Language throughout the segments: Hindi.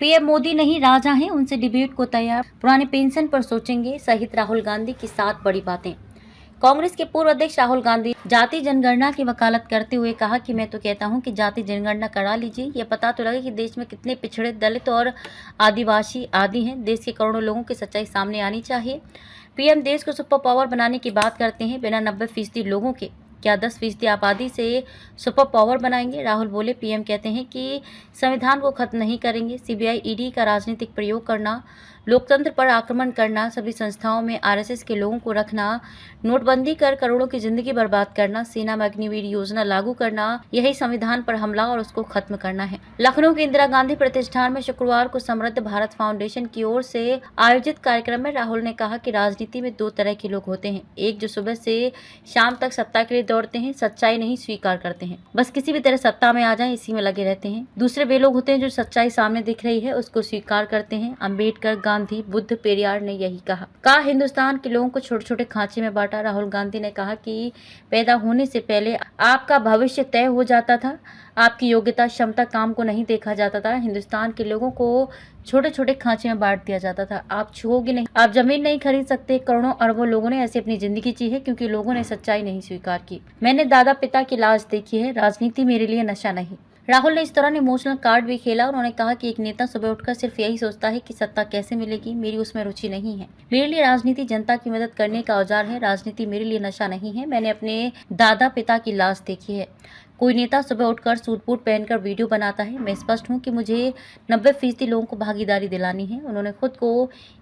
पीएम मोदी नहीं राजा हैं, उनसे डिबेट को तैयार, पुराने पेंशन पर सोचेंगे सहित राहुल गांधी की 7 बड़ी बातें। कांग्रेस के पूर्व अध्यक्ष राहुल गांधी जाति जनगणना की वकालत करते हुए कहा कि मैं तो कहता हूं कि जाति जनगणना करा लीजिए, यह पता तो लगे कि देश में कितने पिछड़े, दलित और आदिवासी आदि हैं। देश के करोड़ों लोगों की सच्चाई सामने आनी चाहिए। पीएम देश को सुपर पावर बनाने की बात करते हैं, बिना 90% लोगों के क्या 10% आबादी से सुपर पावर बनाएंगे। राहुल बोले, पीएम कहते हैं कि संविधान को खत्म नहीं करेंगे। सीबीआई ईडी का राजनीतिक प्रयोग करना, लोकतंत्र पर आक्रमण करना, सभी संस्थाओं में आरएसएस के लोगों को रखना, नोटबंदी कर करोड़ों की जिंदगी बर्बाद करना, सेना में अग्निवीर योजना लागू करना, यही संविधान पर हमला और उसको खत्म करना है। लखनऊ के इंदिरा गांधी प्रतिष्ठान में शुक्रवार को समृद्ध भारत फाउंडेशन की ओर से आयोजित कार्यक्रम में राहुल ने कहा कि राजनीति में 2 तरह के लोग होते हैं, एक जो सुबह से शाम तक सत्ता के लिए दौड़ते हैं, सच्चाई नहीं स्वीकार करते हैं, बस किसी भी तरह सत्ता में आ जाएं इसी में लगे रहते हैं। दूसरे वे लोग होते हैं जो सच्चाई सामने दिख रही है उसको स्वीकार करते हैं। अम्बेडकर, गांधी, बुद्ध, पेरियार ने यही कहा हिंदुस्तान के लोगों को छोटे छोटे खांचे में बांटा। राहुल गांधी ने कहा कि पैदा होने से पहले आपका भविष्य तय हो जाता था, आपकी योग्यता, क्षमता, काम को नहीं देखा जाता था। हिंदुस्तान के लोगों को छोटे छोटे खांचे में बांट दिया जाता था। आप छुओगे नहीं, आप जमीन नहीं खरीद सकते। करोड़ों अरबों लोगों ने ऐसे अपनी जिंदगी जी है क्योंकि लोगों ने सच्चाई नहीं स्वीकार की। मैंने दादा पिता की लाश देखी है, राजनीति मेरे लिए नशा नहीं। राहुल ने इस दौरान इमोशनल कार्ड भी खेला। उन्होंने कहा कि एक नेता सुबह उठकर सिर्फ यही सोचता है कि सत्ता कैसे मिलेगी, मेरी उसमें रुचि नहीं है। मेरे लिए राजनीति जनता की मदद करने का औजार है, राजनीति मेरे लिए नशा नहीं है। मैंने अपने दादा पिता की लाश देखी है। कोई नेता सुबह उठकर सूट बूट पहनकर वीडियो बनाता है। मैं स्पष्ट हूं कि मुझे 90% लोगों को भागीदारी दिलानी है। उन्होंने खुद को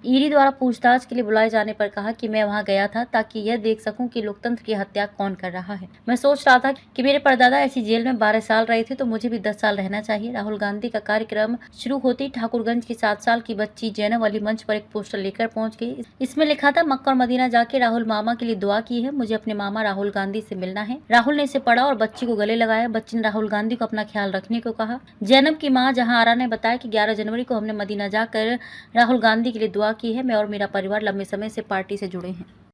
ईडी द्वारा पूछताछ के लिए बुलाए जाने पर कहा कि मैं वहां गया था ताकि यह देख सकूं कि लोकतंत्र की हत्या कौन कर रहा है। मैं सोच रहा था कि मेरे परदादा ऐसी जेल में 12 साल रहे थे तो मुझे भी 10 साल रहना चाहिए। राहुल गांधी का कार्यक्रम शुरू होते ही ठाकुरगंज की 7 साल की बच्ची जैनब अली मंच पर एक पोस्टर लेकर पहुंच गई। इसमें लिखा था, मक्का और मदीना जाके राहुल मामा के लिए दुआ की है, मुझे अपने मामा राहुल गांधी से मिलना है। राहुल ने इसे पढ़ा और बच्ची को गले लगाया। बच्ची ने राहुल गांधी को अपना ख्याल रखने को कहा। जैनब की मां जहां आरा ने बताया कि 11 जनवरी को हमने मदीना जाकर राहुल गांधी के लिए दुआ की है। मैं और मेरा परिवार लंबे समय से पार्टी से जुड़े हैं।